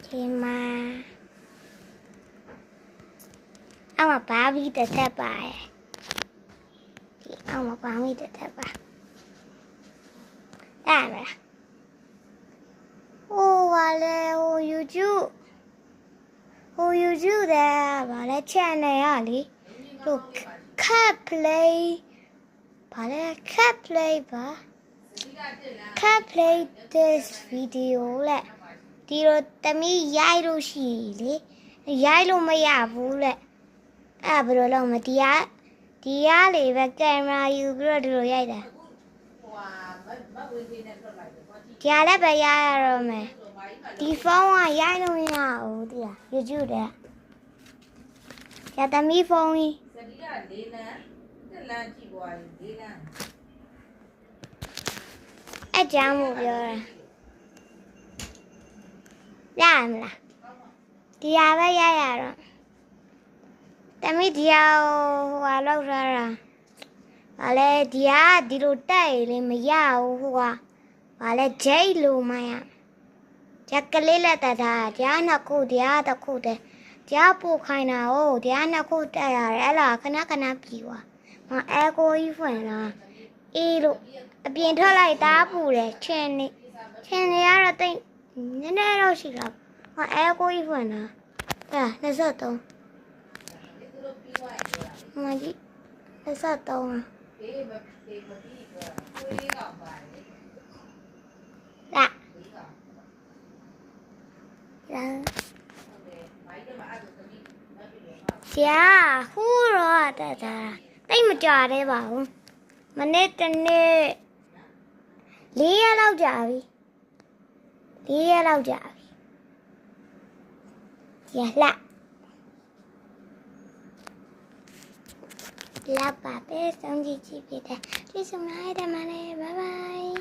ဒီမှာအောက်မှာဘာဘီတစ်ထပ်ပါရဲ့ဒီအောက်မှာဘာဘီတစ်ထပ်ပါအဲ့မလားဟိုပါလေဟို YouTube တဲ့ဘာလဲ channel ရလေဟို cat play ဘာလဲ cat play ပါ cat play this video လေဒီတော့တမီးရိုက်လို့ရှိလေရိုက်လို့မရဘူးလေအဲ့ဘယ်လိုလုပ်မဒီကလေပဲကင်မရာယူပြီးတော့ဒီလိုရိုက်တာဒီကလည်းပဲရတော့မယ်ဒီဖုန်းကရိုက်လို့မရဘူးဒီလား YouTube တဲ့ကျတမီးဖုန်းကြီးစတိက၄လမ်းတစ်လမ်းကြည့်သွားရင်၄လမ်းအကြောင်းကိုပြောတာရမလားဒီဟာပဲရတော့တမီးဒီဟာဟိုလောက်ထားတာဘာလဲဒီဟာဒီလိုတက်ရလေမရဘူးဟိုကဘာလဲဂျိတ်လိုမှရဂျက်ကလေးလက်တက်တာကြားနှစ်ခုတရားတစ်ခုတည်းကြားပို့ခိုင်းတာဟုတ်တရားနှစ်ခုတက်ရတယ်အဲ့လားခဏပြီွာမအဲကိုကြီးဖွင့်လာအေးလို့အပြင်ထွက်လိုက်တားပူတယ်ချင်းနေကတော့တိတ်နည်းနည်းတော့ရှိတော့မအဲကိုကြီးဖွင့်လာအဲ့23မကြီး23အေးမပြီးတော့ကိုလေးကပါတယ်လာကြာဟူးတော့တာတိတ်မကြသေးပါဘူးမနေ့တနေ့4ရက်လောက်ကြာပြီ4ရက်လောက်ကြာပြီကြာလာပါပဲစောင့်ကြည့်ကြည့်ပြတယ်ကျေးဇူးများတယ်မလေးဘိုင်ဘိုင်